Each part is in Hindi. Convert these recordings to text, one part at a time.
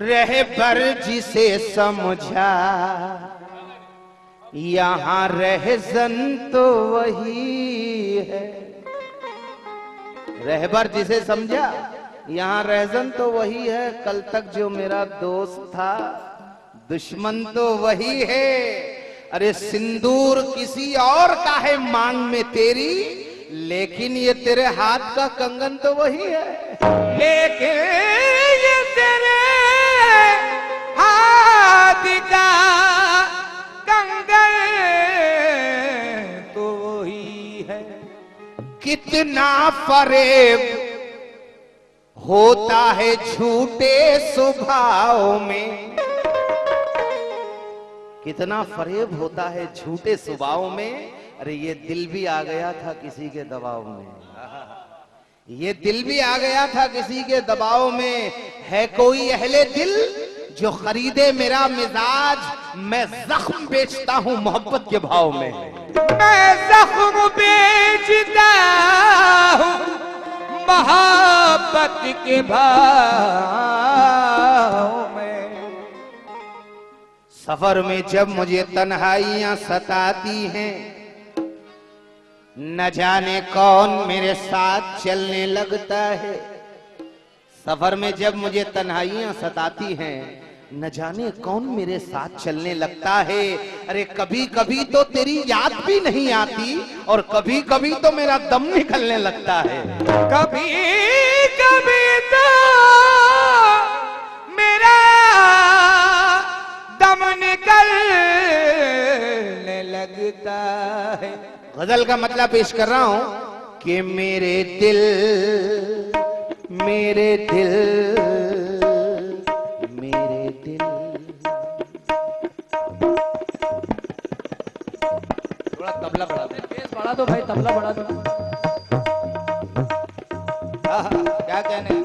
रहबर जिसे समझा यहाँ रहजन तो वही है। रहबर जिसे समझा यहाँ रहजन तो वही है। कल तक जो मेरा दोस्त था दुश्मन तो वही है। अरे सिंदूर किसी और का है मांग में तेरी, लेकिन ये तेरे हाथ का कंगन तो वही है। लेकिन ये तेरे हाथ का कंगन तो वही है। कितना फरेब होता है झूठे स्वभाव में, कितना फरेब होता है झूठे स्वभाव में। अरे ये दिल भी आ गया था किसी के दबाव में, ये दिल भी आ गया था किसी के दबाव में। है कोई अहले दिल जो खरीदे मेरा मिजाज, मैं जख्म बेचता हूं मोहब्बत के भाव में। मैं जख्म बेचता हूं मोहब्बत के भाव में। सफर में जब मुझे तन्हाइयां सताती हैं, न जाने कौन मेरे साथ चलने लगता है। सफर में जब मुझे तन्हाइयां सताती हैं, न जाने कौन मेरे साथ चलने लगता है। अरे कभी कभी तो तेरी याद भी नहीं आती और कभी कभी तो मेरा दम निकलने लगता है। कभी कभी तो मेरा दम निकलने लगता है। गजल का मतलब पेश कर रहा हूं कि मेरे दिल मेरे दिल मेरे दिल। थोड़ा तबला बढ़ा दो, बेस बढ़ा दो भाई, तबला बढ़ा दो। क्या कहने हैं?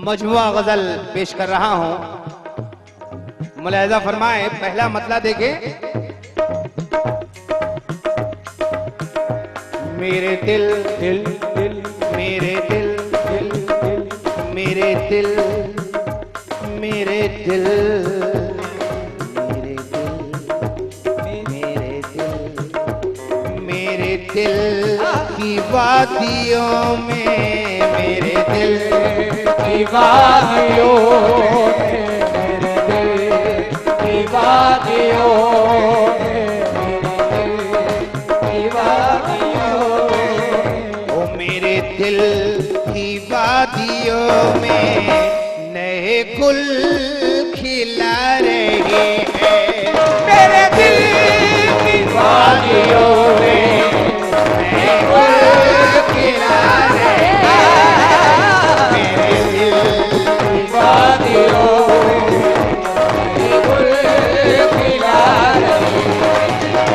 मजमुआ गजल पेश कर रहा हूं, मुलाहिजा फरमाए। पहला मतला देखें। मेरे दिल दिल दिल मेरे दिल दिल दिल मेरे दिल मेरे दिल मेरे दिल मेरे दिल मेरे दिल की वादियों में, मेरे दिल की वादियों में, मेरे दिल की वादियों में, मेरे दिल की वादियों में, ओ मेरे दिल की वादियों में नए गुल खिला रहे हैं। मेरे दिल की वादियों में नए गुल खिला रहे हैं। मेरे दिल की वादियों में नए गुल खिला रहे हैं।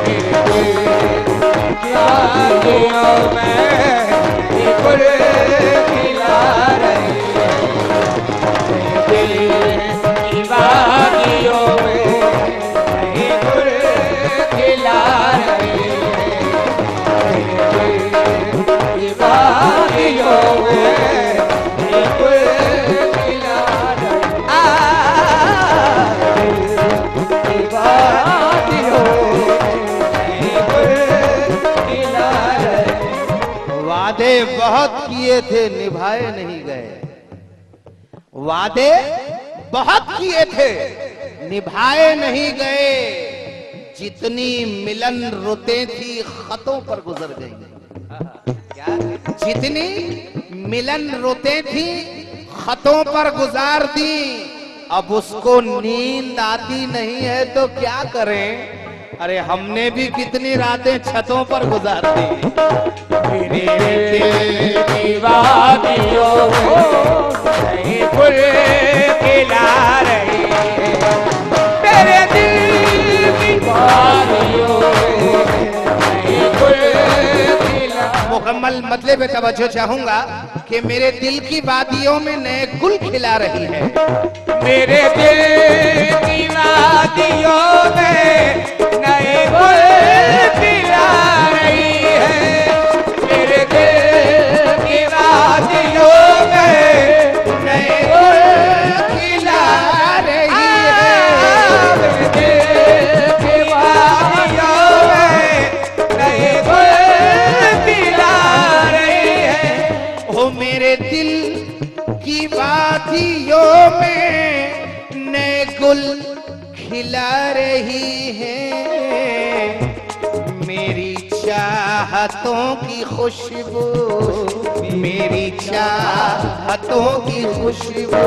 मेरे दिल की वादियों में नए गुल खिला रहे हैं। मेरे दिल की वादियों में नए गुल खिला रहे हैं। की वादियों में नए गुल खिला रहे हैं। की वादियों में नए गुल खिला रहे हैं। वादे बहुत किए थे निभाए नहीं गए, वादे बहुत किए थे निभाए नहीं गए। जितनी मिलन रुतें थी खतों पर गुजर गई। क्या? जितनी मिलन रुतें थी खतों पर गुजार दी। अब उसको नींद आती नहीं है तो क्या करें? अरे हमने भी कितनी रातें छतों पर गुजार दी। मेरे दिल की वादियों में नए गुल खिला रही है। मेरे दिल की वादियों में नए गुल खिला। मुकम्मल मतलब पे तवज्जो चाहूंगा कि मेरे दिल की वादियों में नए गुल खिला रही है। मेरे दिल की वादियों में नए गुल खिला रही है। मेरे दिल की वादियों में नए गुल खिला रही है। मेरे दिल की वादियों में नए गुल खिला रही है। ओ मेरे दिल की वादियों में नए गुल खिला रही है। मेरी चाहतों की खुशबू, मेरी चाहतों की खुशबू,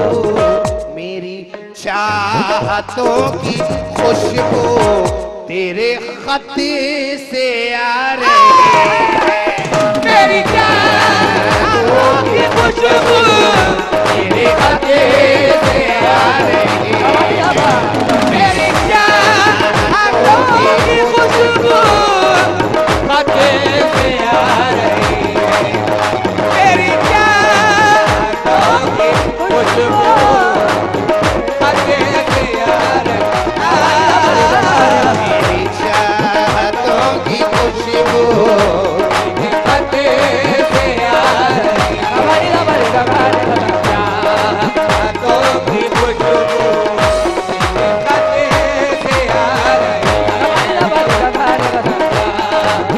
मेरी चाहतों की खुशबू तेरे खत से आ रही है। मेरी चाहतों की खुशबू तेरे खत से आ रही है। मेरी चाहतों की खुशबू खते से आ रही है। मेरी चाहतों की खुशबू खते से आ रही है। मेरी चाहतों की खुशबू खते से आ रही है। चाहतों की खुशबू खते से आ रही है।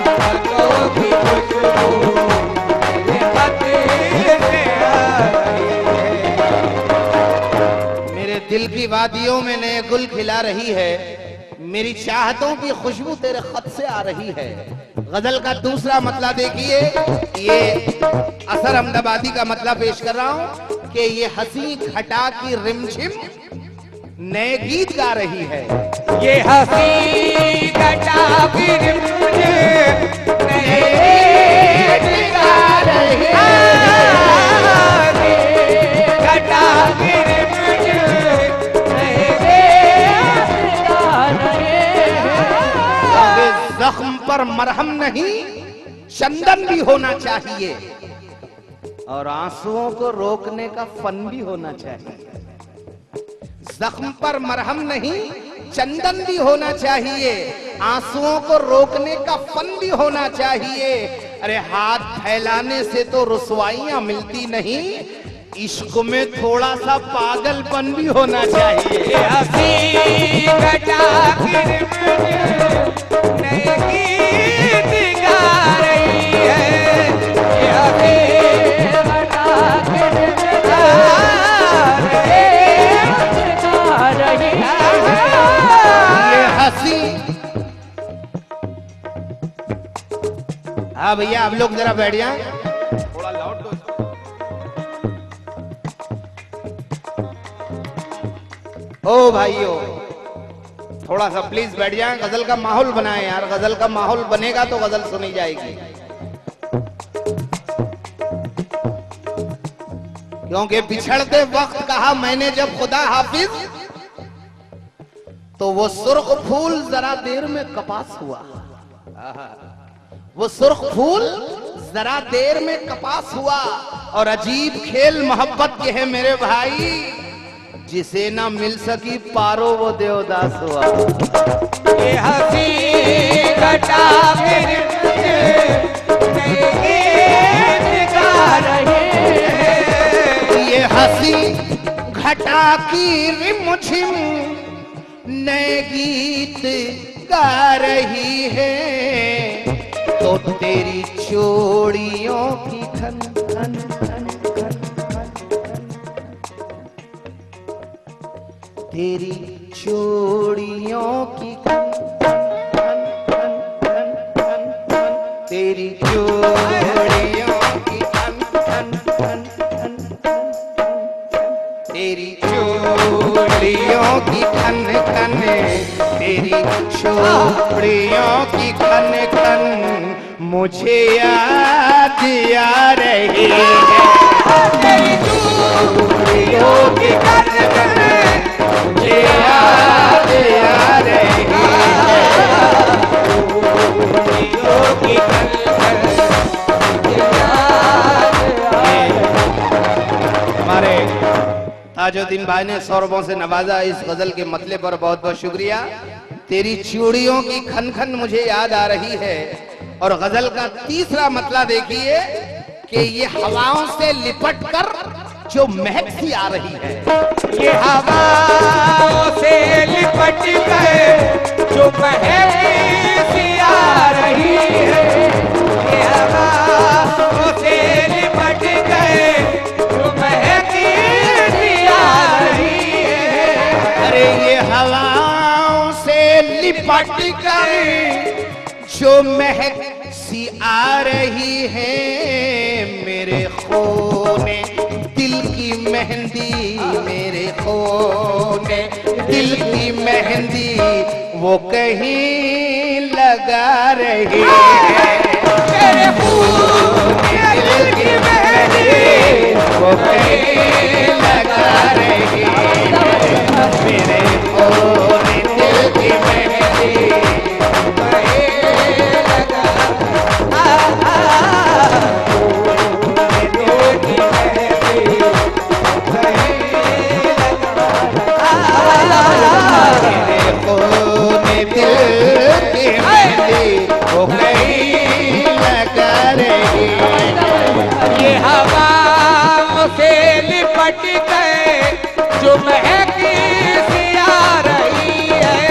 चाहतों की खुशबू खते से आ रही है। मेरे दिल की वादियों में नए गुल खिला रही है। मेरी चाहतों की खुशबू तेरे खत से आ रही है। गजल का दूसरा मतलब देखिए, ये असर अहमदाबादी का मतलब पेश कर रहा हूं कि ये हंसी घटा की रिमझिम नए गीत गा रही है। ये हंसी घटा फिर मुझे नए गीत गा रही है। घटा फिर मुझे नए गीत गा रही है। जख्म पर मरहम नहीं चंदन भी होना चाहिए और आंसुओं को रोकने का फन भी होना चाहिए। जख्म पर मरहम नहीं चंदन भी होना चाहिए, आंसुओं को रोकने का फन भी होना चाहिए। अरे हाथ फैलाने से तो रुसवाइयां मिलती नहीं, इश्क में थोड़ा सा पागलपन भी होना चाहिए। ये हंसी घटा फिर मुझे नए गीत गा रही है। ये हंसी घटा फिर मुझे गा रही है। ये हंसी, हाँ भैया आप लोग जरा बैठ जाएं। थोड़ा लाउड दो। ओ भाइयों थोड़ा सा प्लीज बैठ जाएं, गजल का माहौल बनाएं यार। गजल का माहौल बनेगा तो गजल सुनी जाएगी, क्योंकि बिछड़ते वक्त कहा मैंने जब खुदा हाफिज, तो वो सुर्ख फूल जरा देर में कपास हुआ। वो सुर्ख फूल जरा देर में कपास हुआ। और अजीब खेल मोहब्बत के है मेरे भाई, जिसे ना मिल सकी पारो वो देवदास हुआ। ये हंसी घटा फिर मुझे नए गीत गा रही है। ये हंसी घटा की रिमझिम नए गीत गा रही है। तो तेरी चूड़ियों की खन खन खन खन खन, तेरी चूड़ियों की खन खन खन खन खन खन, तेरी चूड़ियों की खन खन खन खन खन, तेरी चूड़ियों की खन खन, तेरी चूड़ियों की खन खन मुझे याद आ रही है। तेरी चूड़ियों की खन खन मुझे याद आ रही है। चूड़ियों की खन खन मुझे याद आ रही है। हमारे ताजुद्दीन भाई ने सौरभों से नवाजा। इस गजल के मतले पर बहुत बहुत शुक्रिया। तेरी चूड़ियों की खन खन मुझे याद आ रही है। और गजल का तीसरा मतला देखिए कि ये हवाओं से लिपट कर जो महक सी आ रही है। ये हवाओं से लिपट कर जो महक सी आ रही है। ये हवाओं से लिपट कर जो महक सी आ रही है। अरे ये हवाओं से लिपट कर जो महक सी आ रही है। मेरे खूने दिल की मेहंदी, मेरे खूने दिल की मेहंदी वो कहीं लगा रही है। मेरे खूने दिल की मेहंदी वो कहीं लगा रही है। मेरे खूने दिल की मेहंदी जो महक सी आ रही है।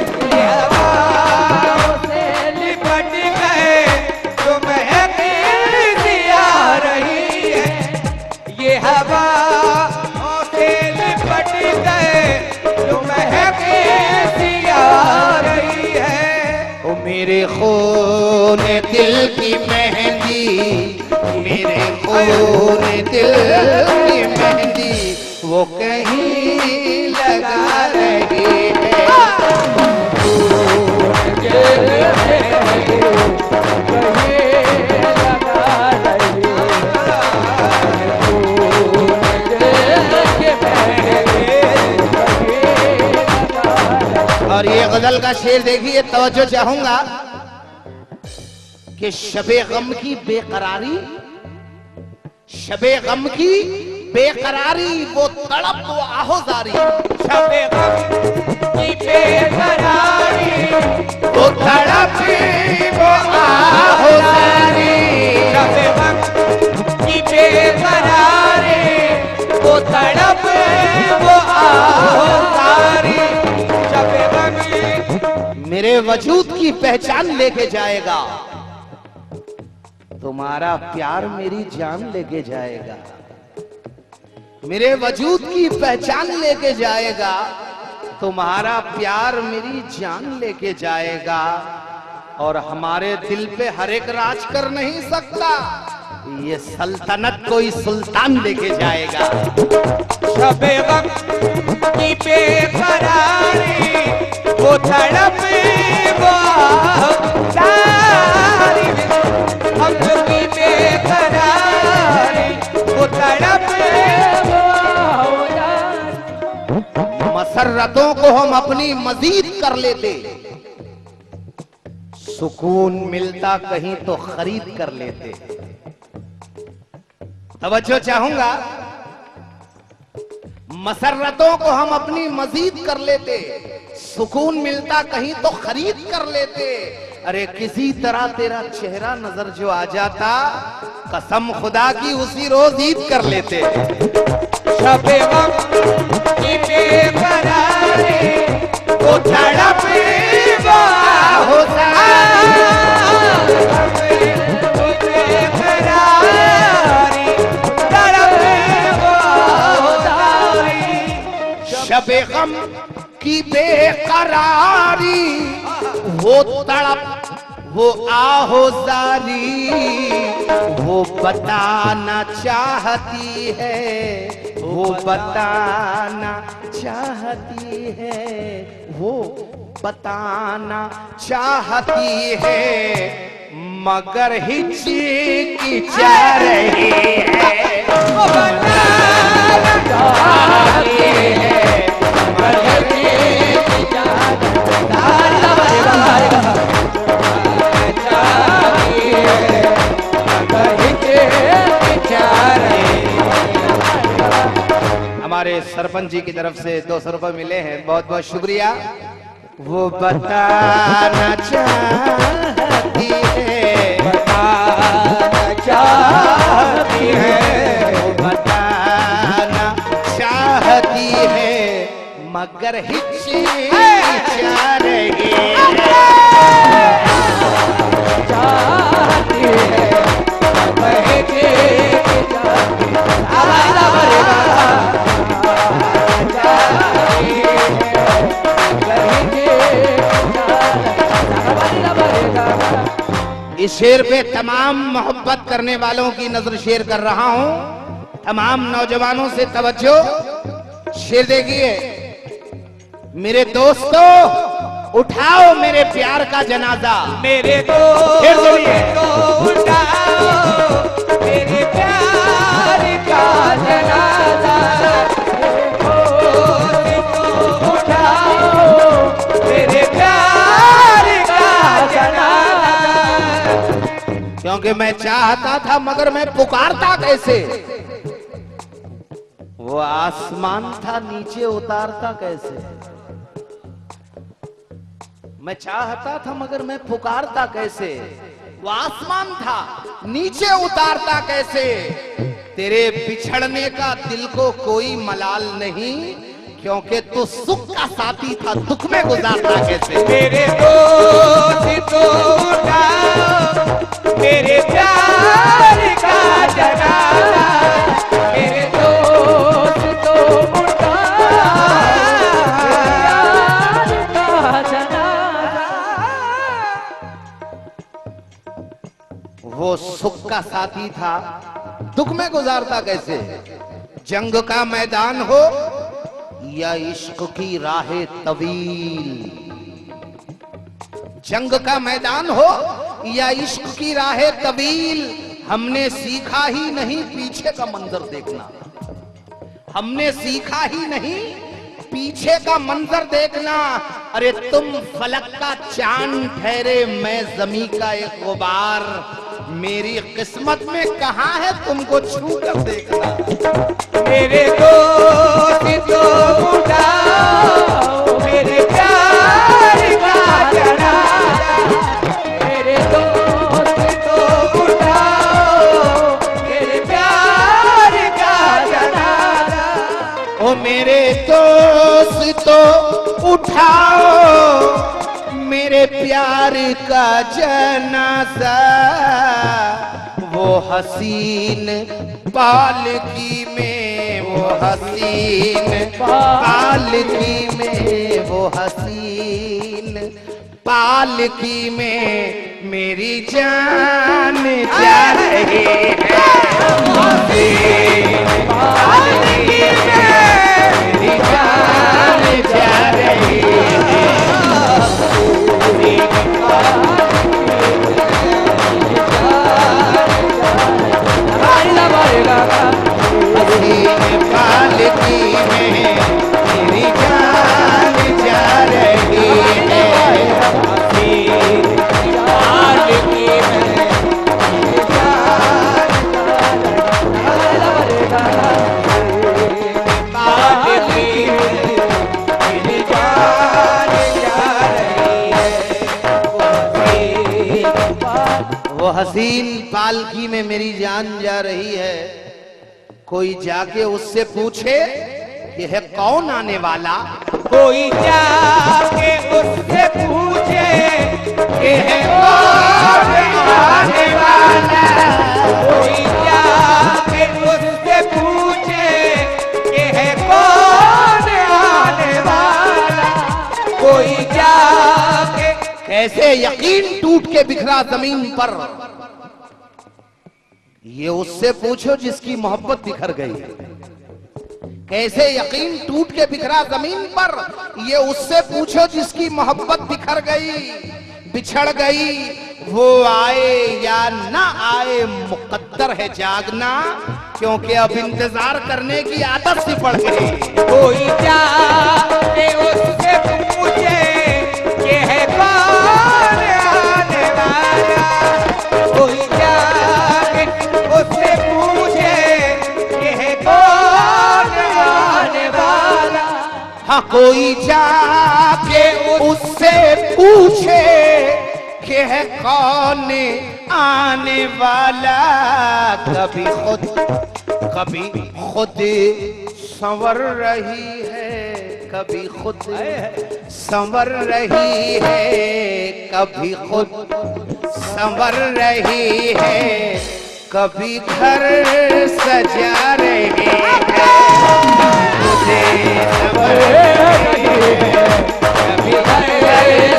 ये हवाओं से लिपट गए जो महक सी आ रही है। ये हवाओं से लिपट गए जो महक सी आ रही है। ओ मेरे खून दिल की मेहंदी, मेरे खून दिल की मेहंदी वो कहीं लगा रही है। और ये गजल का शेर देखिए, तवज्जो चाहूंगा कि शबे गम की बेकरारी, शबे गम की बेकरारी वो तड़प वो आहोजारी। शबे गम की बेकरारी वो तड़प वो आहोजारी। शबे गम की बेकरारी वो तड़प वो आहोजारी। शबे गम मेरे वजूद की पहचान लेके जाएगा, तुम्हारा प्यार मेरी जान लेके जाएगा। मेरे वजूद की पहचान लेके जाएगा, तुम्हारा प्यार मेरी जान लेके जाएगा। और हमारे दिल पे हर एक राज कर नहीं सकता, ये सल्तनत कोई सुल्तान लेके जाएगा। शबे गम की बेकरारी वो तड़प वो आहोजारी। हम लोग की बेकरारी वो तड़प वो आहोजारी। मसर्रतों को हम अपनी मजीद कर लेते, सुकून मिलता कहीं तो खरीद कर लेते। तवज्जो चाहूंगा, मसर्रतों को हम अपनी मजीद कर लेते, सुकून मिलता कहीं तो खरीद कर लेते। अरे किसी तरह तेरा चेहरा नजर जो आ जाता, कसम खुदा की उसी रोज ईद कर लेते। शबे गम की बेकरारी वो तड़प वो आहोजारी। शबे गम की बेकरारी वो तड़प वो आहोजारी। वो बताना चाहती है, वो बताना चाहती है, वो बताना चाहती है, मगर हिचकिचा रही है। वो बताना चाहती है, मगर हिचकिचा हमारे सरपंच जी की तरफ से 200 रुपए मिले हैं, बहुत बहुत शुक्रिया। वो बताना चाहती है, बताना चाहती है, वो बताना चाहती है, मगर हिचकिचा रही है। चाहती है, इस शेर पे तमाम मोहब्बत करने वालों की नजर शेर कर रहा हूं। तमाम नौजवानों से तवज्जो। शेर देखिए, मेरे दोस्तों उठाओ मेरे प्यार का जनाजा, मेरे दोस्तों उठाओ मेरे प्यार का जनाजा, उठाओ मेरे प्यार का जनाजा। क्योंकि मैं चाहता था मगर मैं पुकारता कैसे, वो आसमान था नीचे उतारता कैसे। मैं चाहता था मगर मैं पुकारता कैसे, वो आसमान था नीचे उतारता कैसे। तेरे बिछड़ने का दिल को कोई मलाल नहीं, क्योंकि तू सुख का साथी था, दुख में गुजारता कैसे। मेरे दोस्त तो उठाओ मेरे प्यार का जनाजा, मेरे दोस्त तो उठाओ प्यार का जनाजा। वो सुख का साथी था, दुख में गुजारता कैसे। जंग का मैदान हो या इश्क की राहें तवील, जंग का मैदान हो या इश्क की राहें तवील, हमने सीखा ही नहीं पीछे का मंजर देखना, हमने सीखा ही नहीं पीछे का मंजर देखना। अरे तुम फलक का चांद ठहरे, मैं जमी का एक गुबार, मेरी किस्मत में कहां है तुमको छू कर देखना। मेरे दोस्त तो उठाओ मेरे प्यार का जनाजा, मेरे दोस्त तो उठाओ मेरे प्यार का जनाजा। ओ मेरे दोस्त तो उठाओ मेरे प्यार का जनाजा, वो हसीन पालकी में, वो हसीन पालकी में, वो हसीन पालकी में मेरी जान जा रही है। हसीन पालकी में मेरी जान जा रही है। पालकी में मेरी जान जा रही है, पालकी में मेरी जान, पालकी में मेरी जान जा रही है। वो हसीन पालकी में मेरी जान जा रही है। कोई जाके उससे पूछे कि है कौन आने वाला, कोई जाके उससे पूछे कि है कौन आने वाला, कोई जाके उससे पूछे कि है कौन आने वाला, कोई जाके। कैसे यकीन टूट के बिखरा जमीन पर, ये उससे पूछो जिसकी मोहब्बत बिखर गई। कैसे यकीन टूट के बिखरा जमीन पर, ये उससे पूछो जिसकी मोहब्बत बिखर गई बिछड़ गई। वो आए या ना आए मुकद्दर है जागना, क्योंकि अब इंतजार करने की आदत सी पड़ गई। कोई जाके उससे पूछे कि है कौन आने वाला, कोई जाके उससे पूछे कि है कौन आने वाला। हाँ, कोई जाके उससे पूछे कि है कौन आने वाला। कभी खुद संवर रही है, कभी खुद संवर रही है, कभी खुद संवर रही है, कभी घर सजा रही है। मुझे संवर रही है, कभी घर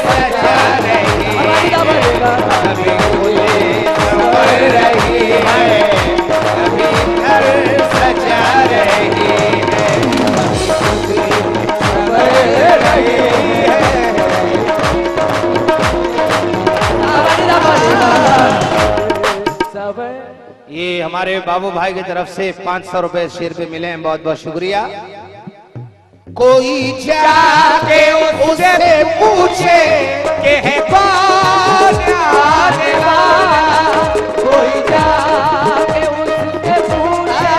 सजा रही है, कभी मुझे संवर रही है, कभी घर सजा रही है, संवर रही है। ये हमारे बाबू भाई की तरफ से 500 रुपए शेर पे मिले हैं, बहुत बहुत शुक्रिया। कोई जाके उससे पूछे कि है कौन आने वाला, कोई जाके उससे पूछे।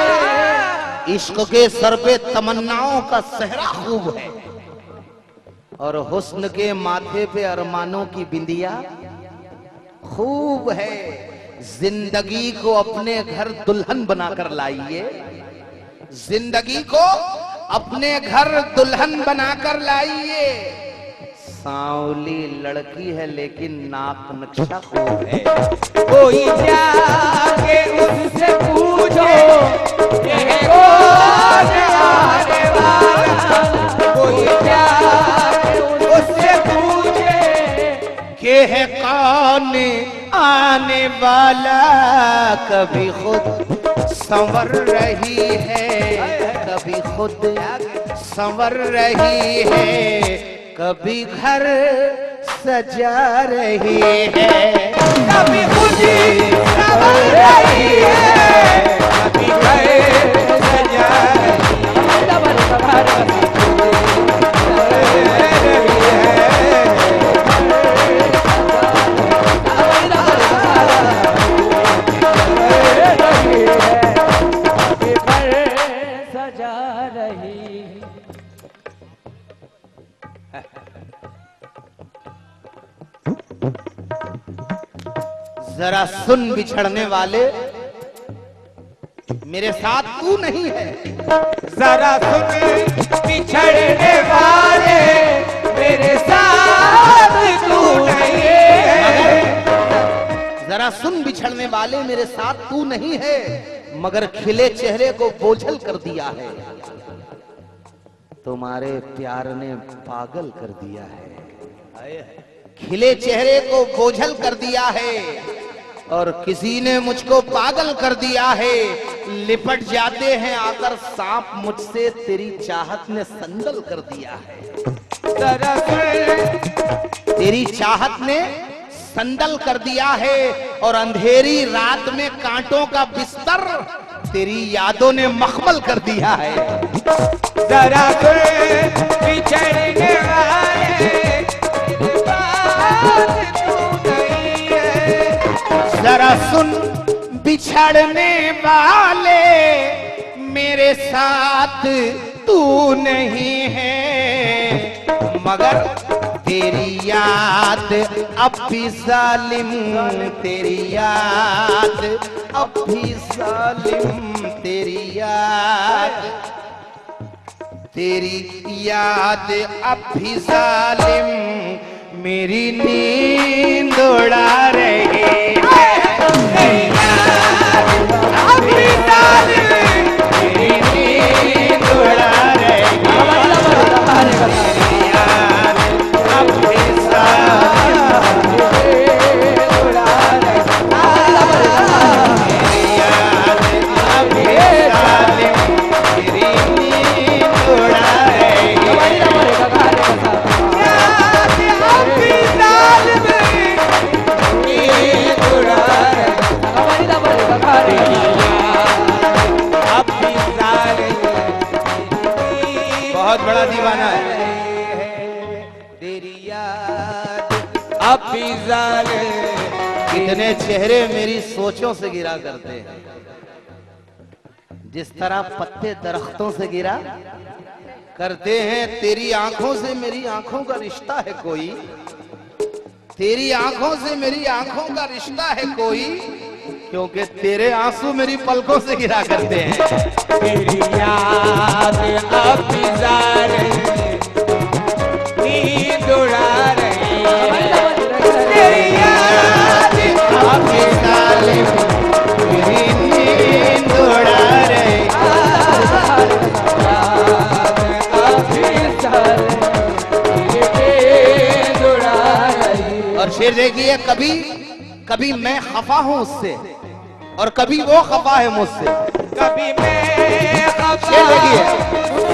इश्क के सर पे तमन्नाओं का सहरा खूब है, और हुस्न के माथे पे अरमानों की बिंदिया खूब है। जिंदगी को अपने घर दुल्हन बनाकर लाइए, जिंदगी को अपने घर दुल्हन बनाकर लाइए। सांवली लड़की है लेकिन नाक नक्शा खूब है। कोई जाके उससे पूछो कि है कौन आने वाला, कोई जाके उससे पूछे कि है कौन आने वाला। कभी खुद संवर रही है, कभी खुद संवर रही है, कभी घर सजा रही है, कभी खुद संवर रही है, कभी घर सजा जरा सुन बिछड़ने वाले, मेरे साथ तू नहीं है। जरा सुन बिछड़ने वाले, मेरे साथ तू नहीं है। जरा सुन बिछड़ने वाले, मेरे साथ तू नहीं है, मगर खिले चेहरे को बोझल कर दिया है। तुम्हारे प्यार ने पागल कर दिया है, खिले चेहरे को बोझल कर दिया है, और किसी ने मुझको पागल कर दिया है। लिपट जाते हैं आकर सांप मुझसे, तेरी चाहत ने संदल कर दिया है। तेरी चाहत ने संदल कर दिया है, और अंधेरी रात में कांटों का बिस्तर तेरी यादों ने मखमल कर दिया है। जरा बिछड़ने वाले, जरा सुन बिछड़ने वाले, मेरे साथ तू नहीं है, मगर तेरी याद अब भी जालिम, तेरी याद अब भी जालिम, तेरी याद अब भी जालिम मेरी नींद उड़ा रही है। मेरी याद अब भी जालिम मेरी नींद उड़ा रही है। मेरी याद अब भी जालिम उड़ा रही है। मेरी याद अब भी जालिम मेरी नींद बहुत बड़ा दीवाना है। तेरी याद अफिजाल कितने चेहरे मेरी सोचों से गिरा करते हैं, जिस तरह पत्ते दरख्तों से गिरा करते हैं। तेरी आंखों से मेरी आंखों का रिश्ता है कोई, तेरी आंखों से मेरी आंखों का रिश्ता है कोई, क्योंकि तेरे आंसू मेरी पलकों से गिरा करते हैं। तेरी याद अफिजाल नींद उड़ा रही है, तेरी याद अफिजाल मेरी नींद उड़ा रही है। और शेर देखिए, कभी कभी मैं खफा हूं उससे और कभी वो खफा है मुझसे। कभी मैं शेर देखिए,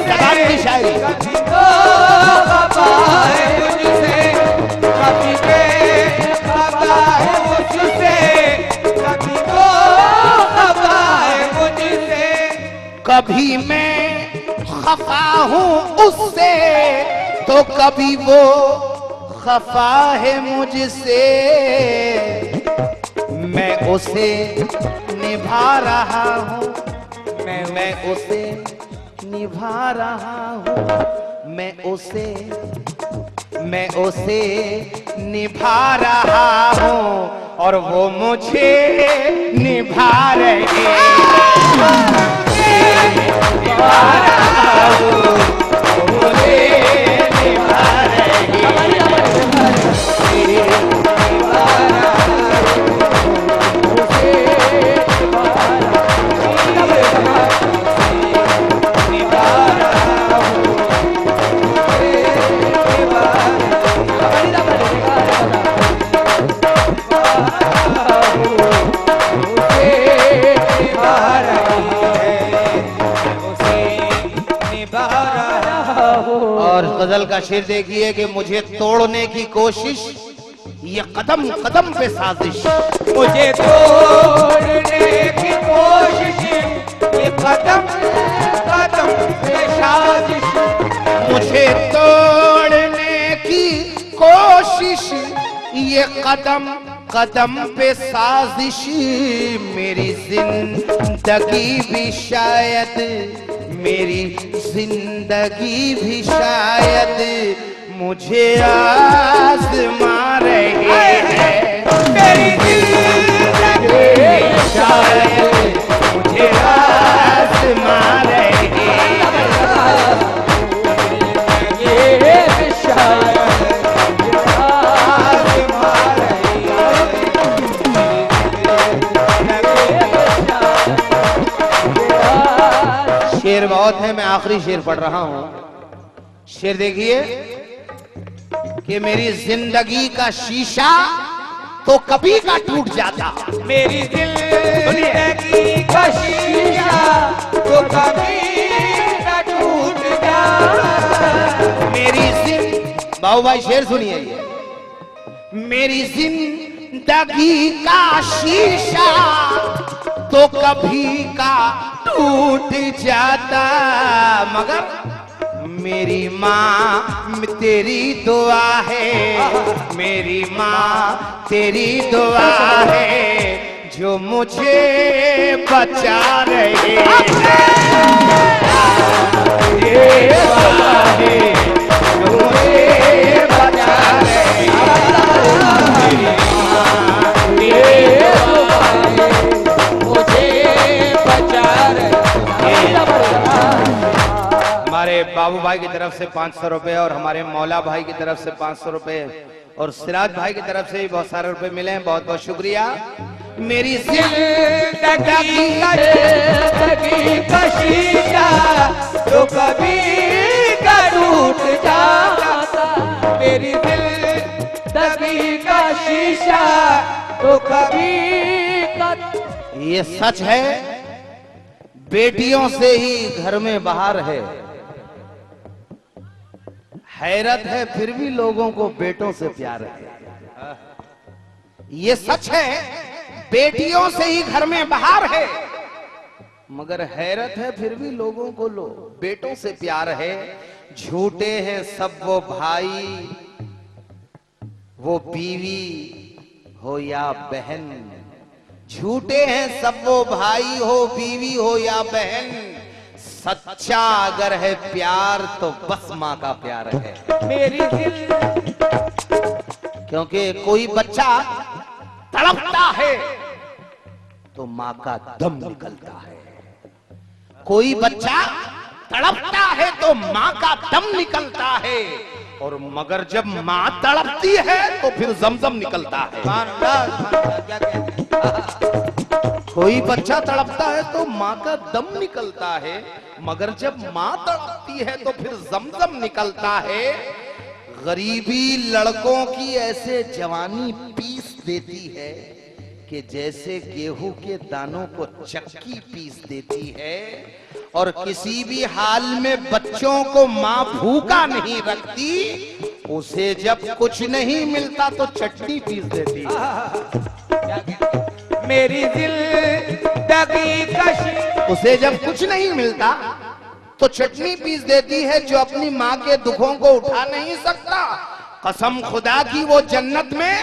जबान की शायरी। कभी वो खफा है मुझसे, कभी मैं खफा है मुझसे, कभी वो खफा है मुझसे, कभी मैं खफा हूं उससे तो कभी वो खफा है मुझसे। मैं उसे निभा रहा हूँ, मैं उसे निभा रहा हूँ, मैं उसे निभा रहा हूँ और वो मुझे निभा रही है। निभा रहा हूँ, वो मुझे निभा रही है। और गजल का शेर देखिए कि मुझे तोड़ने की कोशिश, ये कदम कदम पे साजिश। मुझे तोड़ने की कोशिश, ये कदम कदम पे साजिश। मुझे तोड़ने की कोशिश, ये कदम कदम पे साजिश। मेरी जिंदगी भी शायद, मेरी जिंदगी भी शायद मुझे आज़मा रही है। मेरी जिंदगी शायद मुझे आज़मा रही है। ये शायद आज़मा रही है। शेर बहुत है, मैं आखिरी शेर पढ़ रहा हूं। शेर देखिए कि मेरी जिंदगी का शीशा तो कभी का टूट जाता, मेरी जिंदगी का शीशा तो कभी न टूट जाता। बाबू भाई शेर सुनिए ये। मेरी जिंदगी का शीशा तो कभी का टूट जाता, मगर मेरी माँ तेरी दुआ है, मेरी माँ तेरी दुआ है जो मुझे बचा रही है। ये दुआ है जो मुझे बचा रही है। मेरी माँ तेरी दुआ है मुझे बचा रही है। हमारे बाबू भाई की तरफ से 500 रुपए और हमारे मौला भाई की तरफ से 500 रुपए और सिराज भाई की तरफ से भी बहुत सारे रुपए मिले हैं, बहुत बहुत शुक्रिया। मेरी जिंदगी का शीशा तो कभी का टूट जाता, मेरी जिंदगी का शीशा तो कभी का। ये सच है, बेटियों से ही घर में बाहर है। हैरत है फिर भी लोगों को बेटों से प्यार है। ये सच है, बेटियों से ही घर में बाहर है, मगर हैरत है फिर भी लोगों को बेटों से प्यार है। झूठे हैं सब वो भाई, वो बीवी हो या बहन। झूठे हैं सब वो भाई हो, बीवी हो या बहन। सच्चा अगर है प्यार तो बस माँ का प्यार है। मेरी दिल क्योंकि कोई बच्चा तड़पता है तो माँ का दम निकलता है। कोई बच्चा तड़पता है तो माँ का दम निकलता है, और मगर जब माँ तड़पती है तो फिर जमजम निकलता है। क्या कहते हैं? कोई बच्चा तड़पता है तो माँ का दम निकलता है, मगर जब माँ तड़पती है तो फिर जमजम निकलता है। गरीबी लड़कों की ऐसे जवानी पीस देती है कि जैसे गेहूं के दानों को चक्की पीस देती है। और किसी भी हाल में बच्चों को माँ भूखा नहीं रखती, उसे जब कुछ नहीं मिलता तो चटनी पीस देती है। मेरी दिल दगी कशी, उसे जब कुछ नहीं मिलता तो चटनी पीस देती है। जो अपनी माँ के दुखों को उठा नहीं सकता, कसम खुदा की वो जन्नत में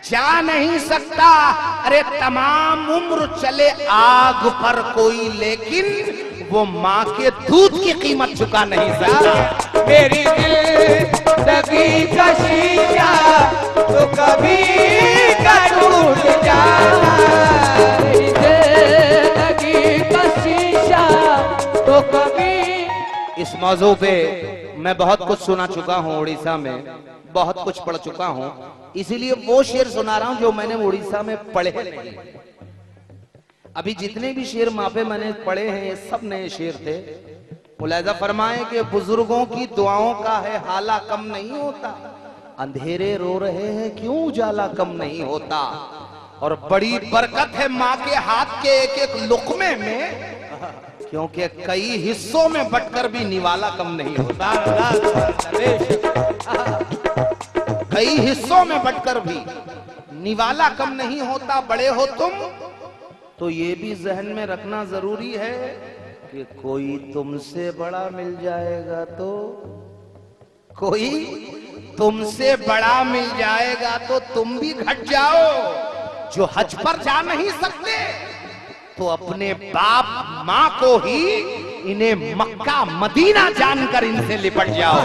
जा नहीं सकता। अरे तमाम उम्र चले आग पर कोई, लेकिन वो माँ के दूध की कीमत चुका नहीं सकता। मेरी दिल दगी का शीशा तो कभी का टूट जाता। मेरी दिल दगी का शीशा तो कभी। इस मौजू पे मैं बहुत कुछ सुना चुका हूँ, उड़ीसा में बहुत कुछ पढ़ चुका हूँ, इसीलिए वो शेर सुना रहा हूँ जो मैंने उड़ीसा में पढ़े नहीं। अभी जितने भी शेर वहां पे मैंने पढ़े हैं ये सब नए शेर थे। मुलाहिजा फरमाए कि बुजुर्गों की दुआओं का है हाला कम नहीं होता, अंधेरे रो रहे हैं क्यों उजाला कम नहीं होता। और बड़ी बरकत है माँ के हाथ के एक एक लुकमे में, क्योंकि कई हिस्सों में बंटकर भी निवाला कम नहीं होता। कई हिस्सों में बंटकर भी निवाला कम नहीं होता। बड़े हो तुम तो ये भी जहन में रखना जरूरी है कि कोई तुमसे बड़ा मिल जाएगा तो, कोई तुमसे बड़ा मिल जाएगा तो तुम भी घट जाओ। जो हज पर जा नहीं सकते तो अपने बाप माँ को ही, इन्हें मक्का मदीना जानकर इनसे लिपट जाओ।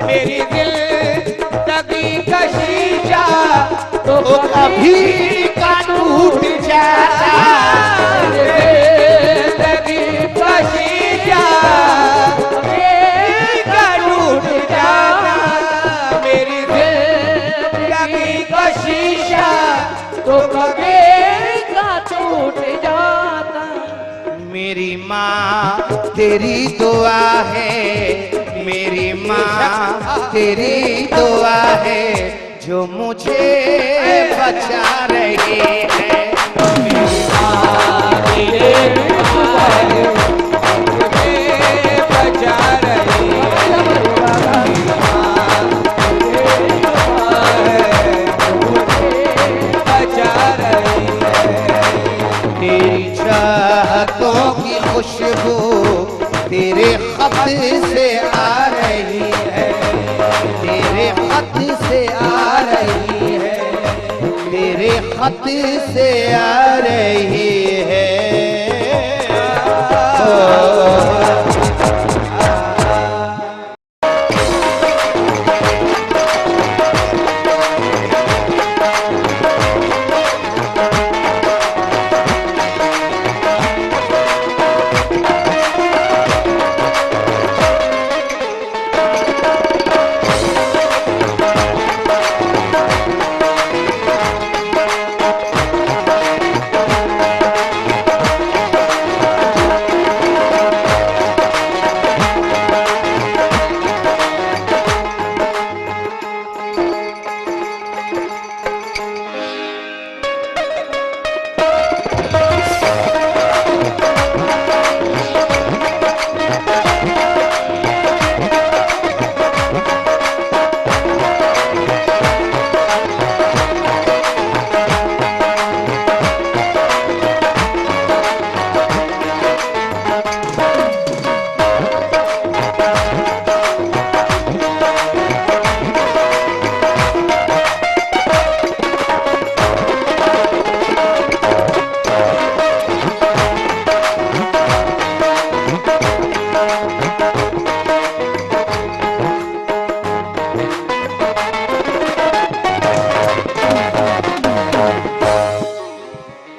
मेरी दिल दगी का शीशा तो कभी का टूट जाता। दगी का शीशा कभी का टूट जाता। मेरी दिल दगी का शीशा तो कभी का टूट जाता। मेरी माँ तेरी दुआ है, मेरी माँ तेरी दुआ है जो मुझे बचा रही है। मेरी माँ तेरी दुआ है मुझे बचा रही है। मेरी माँ तेरी दुआ है मुझे बचा रही है। तेरी चाहतों की खुशबू तेरे खत से आ रही है, तेरे खत से आ रही है, तेरे खत से आ रही है।